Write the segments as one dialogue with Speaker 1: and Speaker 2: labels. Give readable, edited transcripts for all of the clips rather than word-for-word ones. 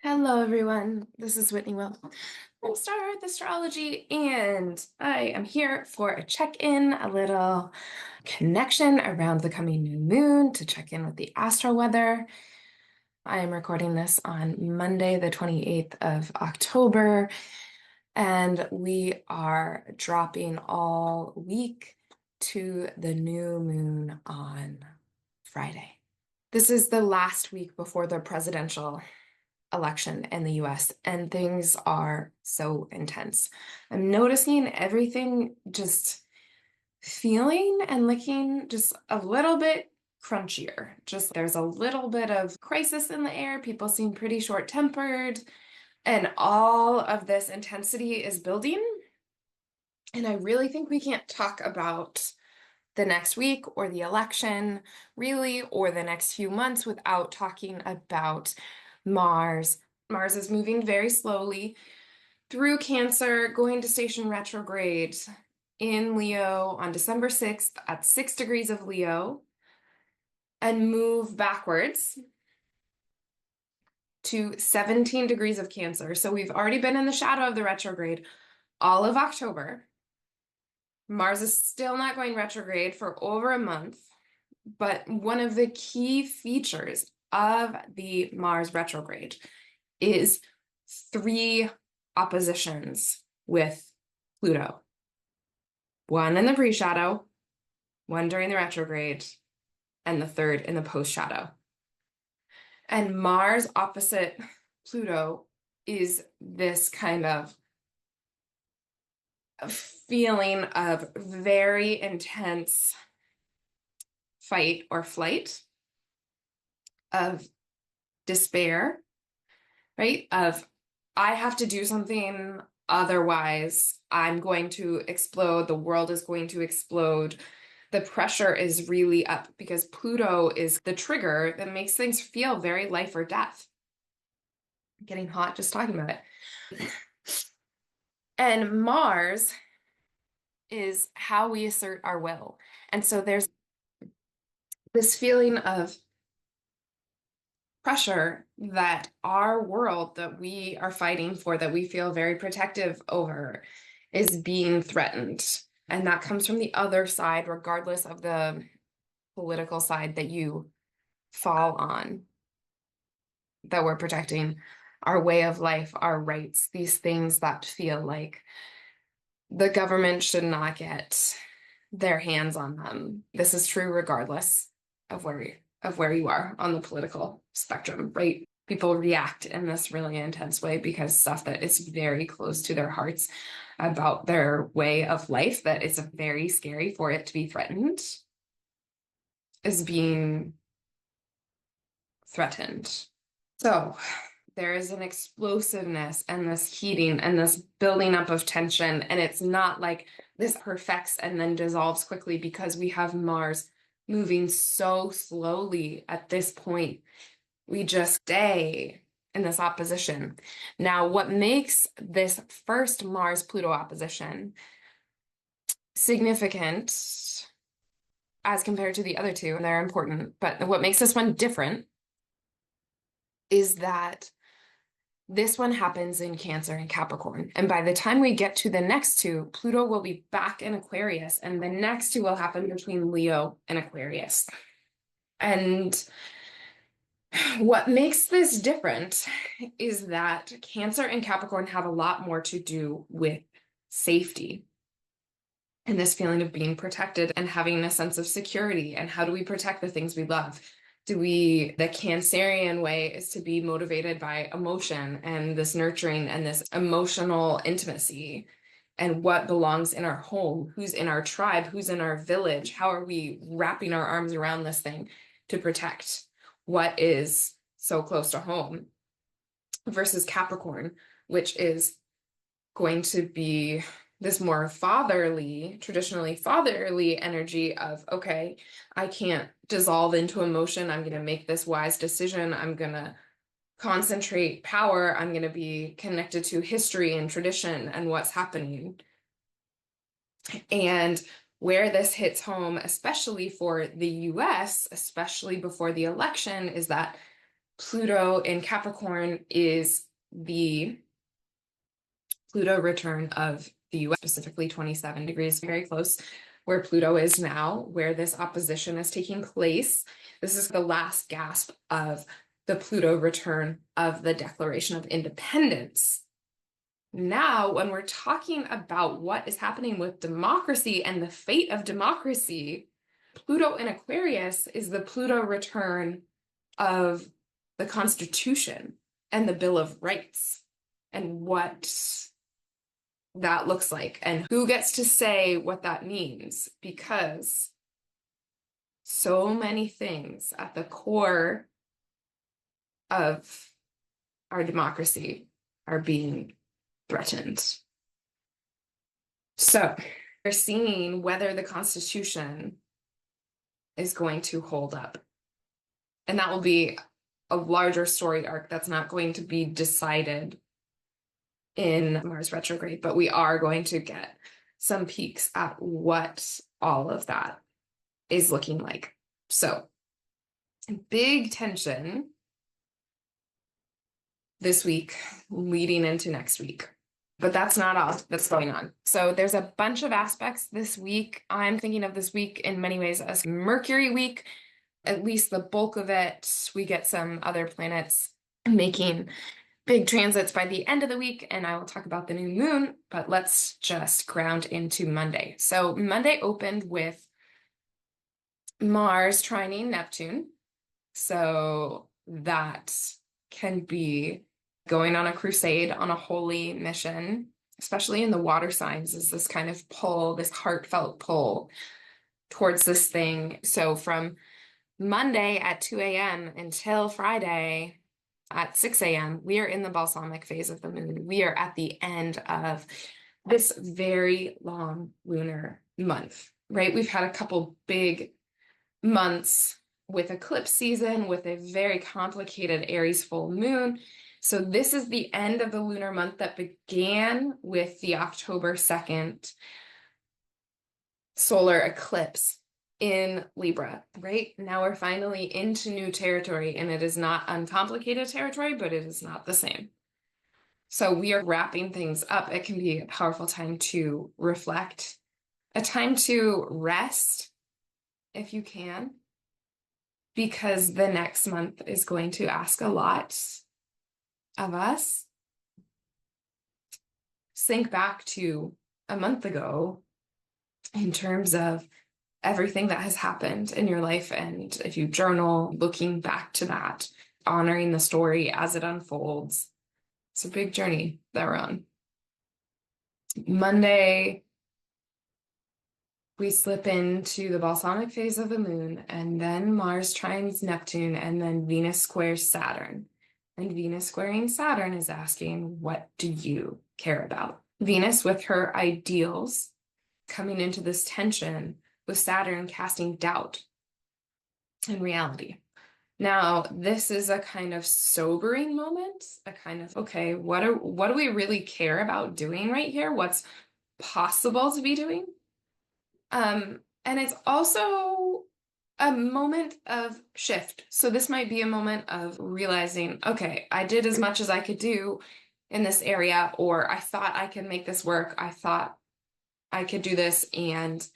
Speaker 1: Hello, everyone. This is Whitney Will from Starhearth Astrology, and I am here for a check-in, a little connection around the coming new moon to check in with the astral weather. I am recording this on Monday, the 28th of October, and we are dropping all week to the new moon on Friday. This is the last week before the presidential election in the US, and things are so intense. I'm noticing everything just feeling and looking just a little bit crunchier. Just there's a little bit of crisis in the air. People seem pretty short-tempered, and all of this intensity is building. And I really think we can't talk about the next week or the election, really, or the next few months without talking about Mars. Mars is moving very slowly through Cancer, going to station retrograde in Leo on December 6th at 6 degrees of Leo and move backwards to 17 degrees of Cancer. So we've already been in the shadow of the retrograde all of October. Mars is still not going retrograde for over a month, but one of the key features of the Mars retrograde is three oppositions with Pluto. One in the pre-shadow, one during the retrograde, and the third in the post-shadow. And Mars opposite Pluto is this kind of feeling of very intense fight or flight, of despair, right? Of I have to do something, otherwise I'm going to explode, the world is going to explode. The pressure is really up because Pluto is the trigger that makes things feel very life or death. I'm getting hot just talking about it. And Mars is how we assert our will. And so there's this feeling of pressure that our world that we are fighting for, that we feel very protective over, is being threatened. And that comes from the other side, regardless of the political side that you fall on, that we're protecting our way of life, our rights, these things that feel like the government should not get their hands on them. This is true regardless of where you are on the political spectrum, right? People react in this really intense way because stuff that is very close to their hearts about their way of life, that it's very scary for it to be threatened, is being threatened. So there is an explosiveness and this heating and this building up of tension. And it's not like this perfects and then dissolves quickly because we have Mars moving so slowly at this point. We just stay in this opposition. Now, what makes this first Mars-Pluto opposition significant as compared to the other two, and they're important, but what makes this one different is that this one happens in Cancer and Capricorn. And by the time we get to the next two, Pluto will be back in Aquarius, and the next two will happen between Leo and Aquarius. And what makes this different is that Cancer and Capricorn have a lot more to do with safety and this feeling of being protected and having a sense of security. And how do we protect the things we love? The Cancerian way is to be motivated by emotion and this nurturing and this emotional intimacy and what belongs in our home, who's in our tribe, who's in our village, how are we wrapping our arms around this thing to protect what is so close to home, versus Capricorn, which is going to be this more fatherly, traditionally fatherly energy of, okay, I can't dissolve into emotion. I'm going to make this wise decision. I'm going to concentrate power. I'm going to be connected to history and tradition and what's happening. And where this hits home, especially for the US, especially before the election, is that Pluto in Capricorn is the Pluto return of the US, specifically 27 degrees, very close where Pluto is now, where this opposition is taking place. This is the last gasp of the Pluto return of the Declaration of Independence. Now, when we're talking about what is happening with democracy and the fate of democracy, Pluto in Aquarius is the Pluto return of the Constitution and the Bill of Rights and what that looks like and who gets to say what that means, because so many things at the core of our democracy are being threatened. So we're seeing whether the Constitution is going to hold up. And that will be a larger story arc that's not going to be decided in Mars retrograde, but we are going to get some peeks at what all of that is looking like. So, big tension this week leading into next week. But that's not all that's going on. So there's a bunch of aspects this week. I'm thinking of this week in many ways as Mercury week, at least the bulk of it. We get some other planets making big transits by the end of the week, and I will talk about the new moon, but let's just ground into Monday. So Monday opened with Mars trining Neptune. So that can be going on a crusade, on a holy mission, especially in the water signs, is this kind of pull, this heartfelt pull towards this thing. So from Monday at 2 a.m. until Friday at 6 a.m., we are in the balsamic phase of the moon. We are at the end of this very long lunar month, right? We've had a couple big months with eclipse season, with a very complicated Aries full moon. So this is the end of the lunar month that began with the October 2nd solar eclipse in Libra, right? Now we're finally into new territory, and it is not uncomplicated territory, but it is not the same. So we are wrapping things up. It can be a powerful time to reflect, a time to rest if you can, because the next month is going to ask a lot of us. Think back to a month ago in terms of everything that has happened in your life. And if you journal, looking back to that, honoring the story as it unfolds, it's a big journey that we're on. Monday, we slip into the balsamic phase of the moon, and then Mars trines Neptune, and then Venus squares Saturn. And Venus squaring Saturn is asking, what do you care about? Venus with her ideals coming into this tension with Saturn casting doubt in reality. Now, this is a kind of sobering moment, a kind of, okay, what do we really care about doing right here? What's possible to be doing? And it's also a moment of shift. So this might be a moment of realizing, okay, I did as much as I could do in this area, or I thought I could make this work. I thought I could do this, and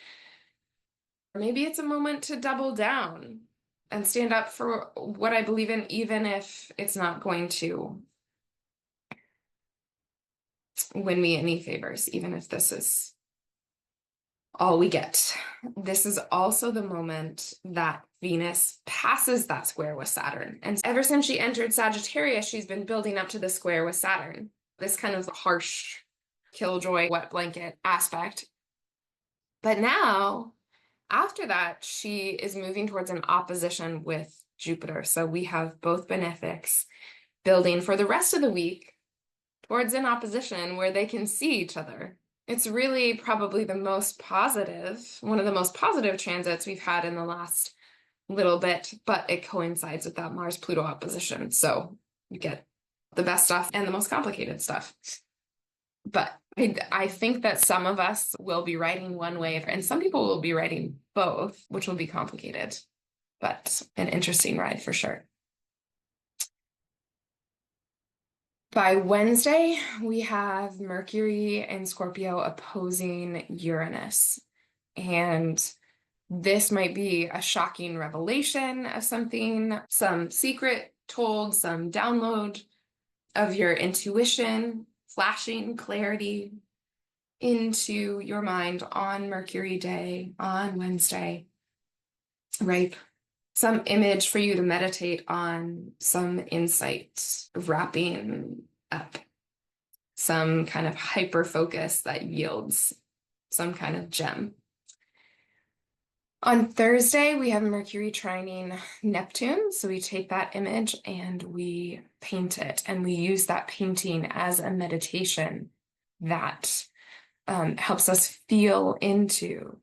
Speaker 1: maybe it's a moment to double down and stand up for what I believe in, even if it's not going to win me any favors, even if this is all we get. This is also the moment that Venus passes that square with Saturn. And ever since she entered Sagittarius, she's been building up to the square with Saturn, this kind of harsh, killjoy, wet blanket aspect. But now, after that, she is moving towards an opposition with Jupiter. So we have both benefics building for the rest of the week towards an opposition where they can see each other. It's really probably the most positive, one of the most positive transits we've had in the last little bit, but it coincides with that Mars-Pluto opposition. So you get the best stuff and the most complicated stuff. But I think that some of us will be writing one way, and some people will be writing both, which will be complicated, but an interesting ride for sure. By Wednesday, we have Mercury and Scorpio opposing Uranus. And this might be a shocking revelation of something, some secret told, some download of your intuition, flashing clarity into your mind on Mercury Day, on Wednesday, right? Some image for you to meditate on, some insight wrapping up, some kind of hyper focus that yields some kind of gem. On Thursday, we have Mercury trining Neptune. So we take that image and we paint it, and we use that painting as a meditation that helps us feel into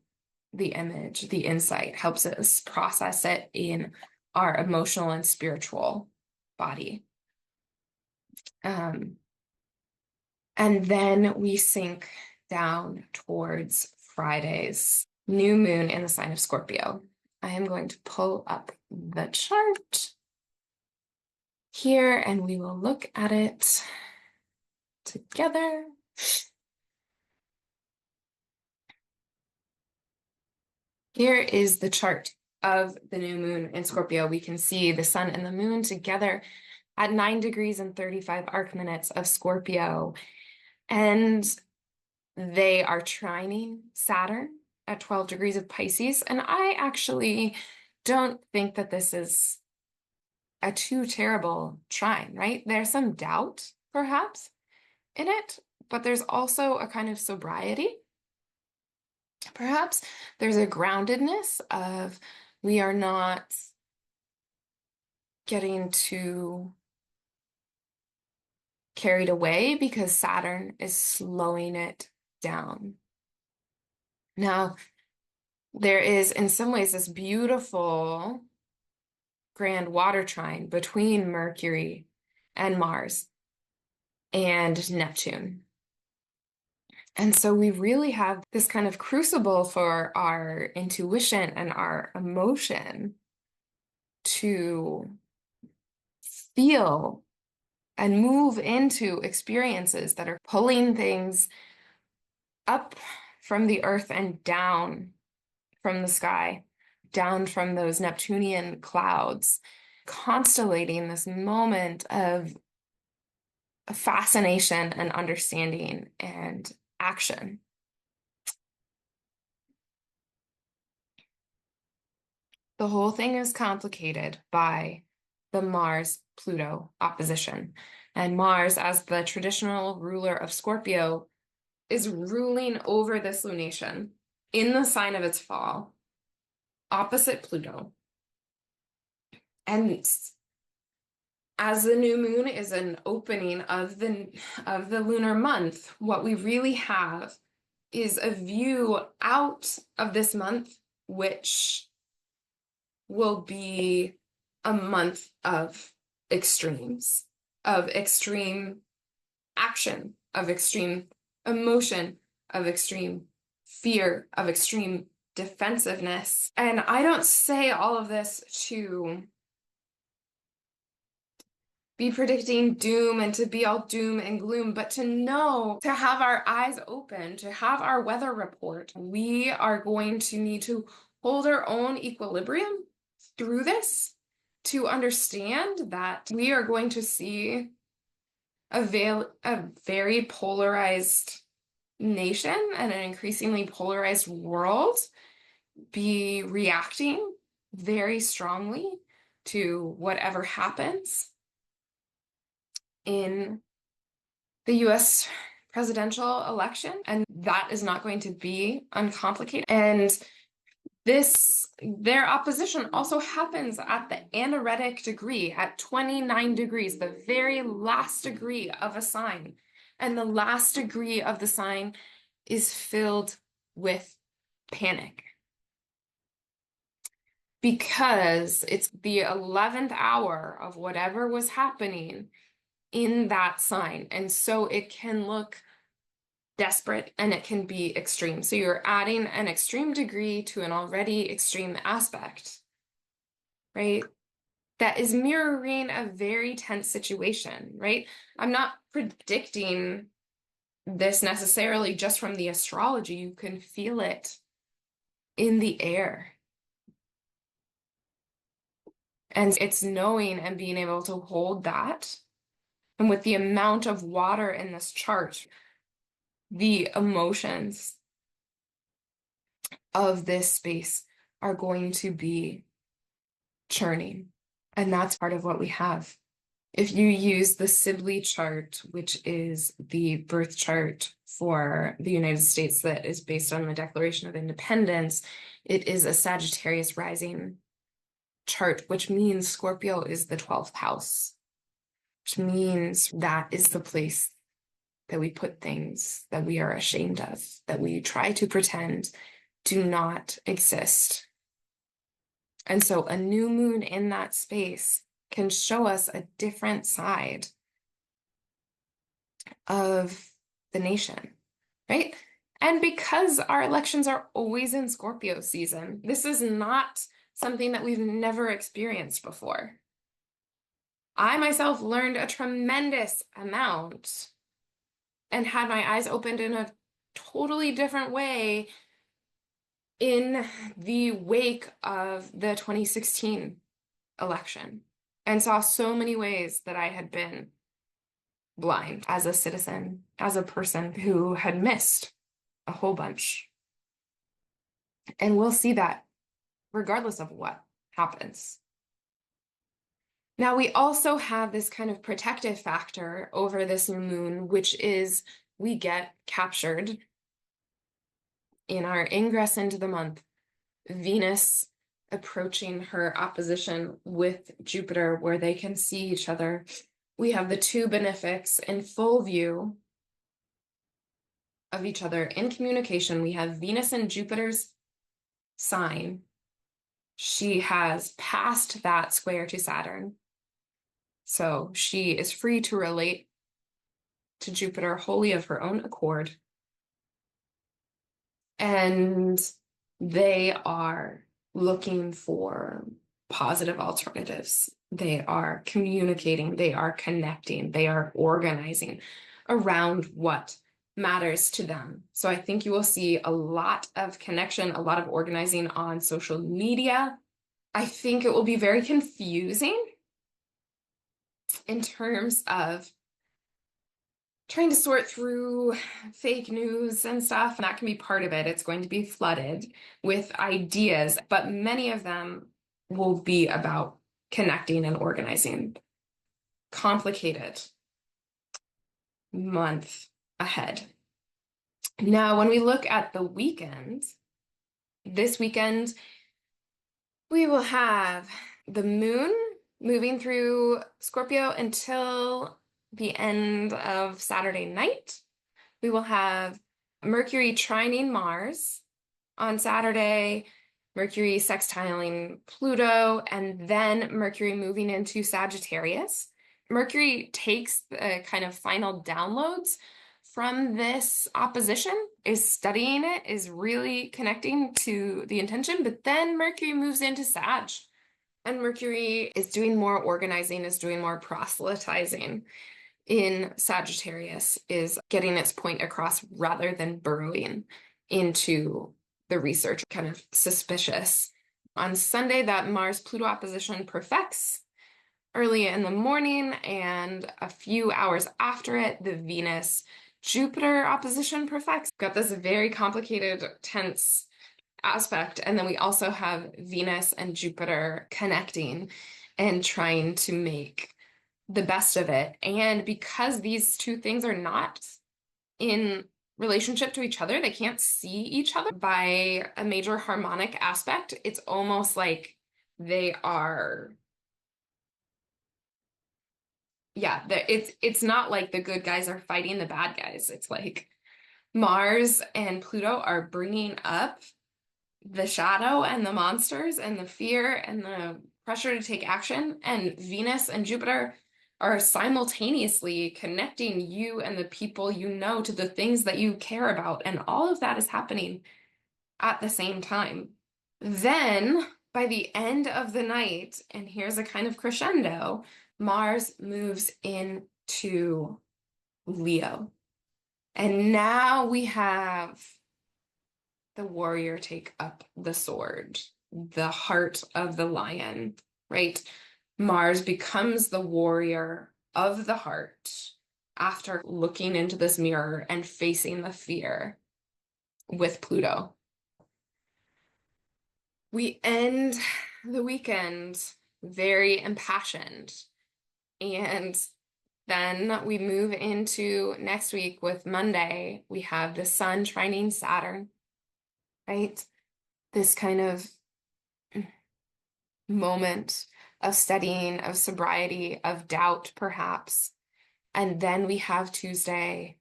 Speaker 1: the image, the insight, helps us process it in our emotional and spiritual body. And then we sink down towards Friday's new moon in the sign of Scorpio. I am going to pull up the chart here and we will look at it together. Here is the chart of the new moon in Scorpio. We can see the sun and the moon together at 9 degrees and 35 arc minutes of Scorpio. And they are trining Saturn at 12 degrees of Pisces. And I actually don't think that this is a too terrible trine, right? There's some doubt, perhaps, in it, but there's also a kind of sobriety. Perhaps there's a groundedness of we are not getting too carried away because Saturn is slowing it down. Now, there is in some ways this beautiful grand water trine between Mercury and Mars and Neptune. And so we really have this kind of crucible for our intuition and our emotion to feel and move into experiences that are pulling things up from the earth and down from the sky, down from those Neptunian clouds, constellating this moment of fascination and understanding and action. The whole thing is complicated by the Mars-Pluto opposition. And Mars, as the traditional ruler of Scorpio, is ruling over this lunation in the sign of its fall, opposite Pluto. And as the new moon is an opening of the lunar month, what we really have is a view out of this month, which will be a month of extremes, of extreme action, of extreme emotion, of extreme fear, of extreme defensiveness. And I don't say all of this to be predicting doom and to be all doom and gloom, but to know, to have our eyes open, to have our weather report. We are going to need to hold our own equilibrium through this to understand that we are going to see a very polarized nation and an increasingly polarized world be reacting very strongly to whatever happens in the US presidential election. And that is not going to be uncomplicated. And their opposition also happens at the anaretic degree, at 29 degrees, the very last degree of a sign. And the last degree of the sign is filled with panic. Because it's the 11th hour of whatever was happening in that sign. And so it can look desperate and it can be extreme. So you're adding an extreme degree to an already extreme aspect, right? that is mirroring a very tense situation, right? I'm not predicting this necessarily just from the astrology. You can feel it in the air. And it's knowing and being able to hold that. And with the amount of water in this chart, the emotions of this space are going to be churning. And that's part of what we have. If you use the Sibley chart, which is the birth chart for the United States that is based on the Declaration of Independence, it is a Sagittarius rising chart, which means Scorpio is the 12th house, which means that is the place that we put things that we are ashamed of, that we try to pretend do not exist. And so a new moon in that space can show us a different side of the nation, right? And because our elections are always in Scorpio season, this is not something that we've never experienced before. I myself learned a tremendous amount and had my eyes opened in a totally different way in the wake of the 2016 election and saw so many ways that I had been blind as a citizen, as a person who had missed a whole bunch. And we'll see that regardless of what happens. Now, we also have this kind of protective factor over this new moon, which is we get captured in our ingress into the month. Venus approaching her opposition with Jupiter, where they can see each other. We have the two benefics in full view of each other in communication. We have Venus in Jupiter's sign. She has passed that square to Saturn. So she is free to relate to Jupiter wholly of her own accord. And they are looking for positive alternatives. They are communicating, they are connecting, they are organizing around what matters to them. So I think you will see a lot of connection, a lot of organizing on social media. I think it will be very confusing in terms of trying to sort through fake news and stuff. And that can be part of it. It's going to be flooded with ideas, but many of them will be about connecting and organizing. Complicated month ahead. Now, when we look at the weekend, this weekend, we will have the moon moving through Scorpio until the end of Saturday night. We will have Mercury trining Mars on Saturday, Mercury sextiling Pluto, and then Mercury moving into Sagittarius. Mercury takes the kind of final downloads from this opposition, is studying it, is really connecting to the intention, but then Mercury moves into Sag. And Mercury is doing more organizing, is doing more proselytizing in Sagittarius, is getting its point across rather than burrowing into the research, kind of suspicious. On Sunday, that Mars-Pluto opposition perfects early in the morning, and a few hours after it, the Venus-Jupiter opposition perfects. Got this very complicated, tense aspect. And then we also have Venus and Jupiter connecting and trying to make the best of it. And because these two things are not in relationship to each other, they can't see each other by a major harmonic aspect. It's almost like they are, yeah, it's not like the good guys are fighting the bad guys. It's like Mars and Pluto are bringing up the shadow and the monsters and the fear and the pressure to take action, and Venus and Jupiter are simultaneously connecting you and the people you know to the things that you care about, and all of that is happening at the same time. Then, by the end of the night, and here's a kind of crescendo, Mars moves into Leo. And now we have the warrior take up the sword, the heart of the lion, right? Mars becomes the warrior of the heart after looking into this mirror and facing the fear with Pluto. We end the weekend very impassioned. And then we move into next week with Monday. We have the sun trining Saturn, right? This kind of moment of studying, of sobriety, of doubt, perhaps. And then we have Tuesday,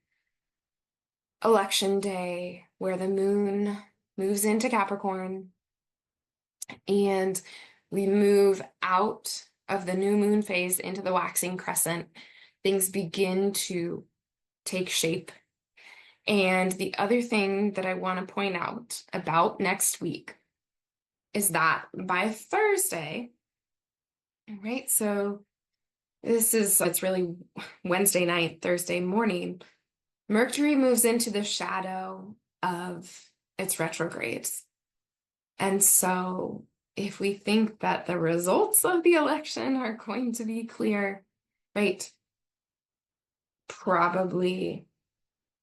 Speaker 1: election day, where the moon moves into Capricorn and we move out of the new moon phase into the waxing crescent. Things begin to take shape. And the other thing that I want to point out about next week is that by Thursday, right? So it's really Wednesday night, Thursday morning. Mercury moves into the shadow of its retrogrades. And so if we think that the results of the election are going to be clear, right? Probably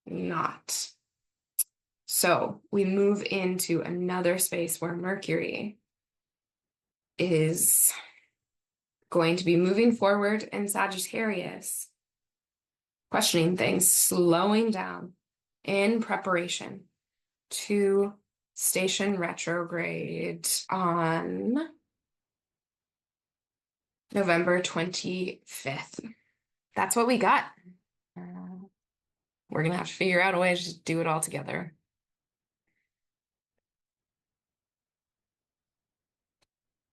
Speaker 1: not. So we move into another space where Mercury is going to be moving forward in Sagittarius, questioning things, slowing down in preparation to station retrograde on November 25th. That's what we got. We're going to have to figure out a way to just do it all together.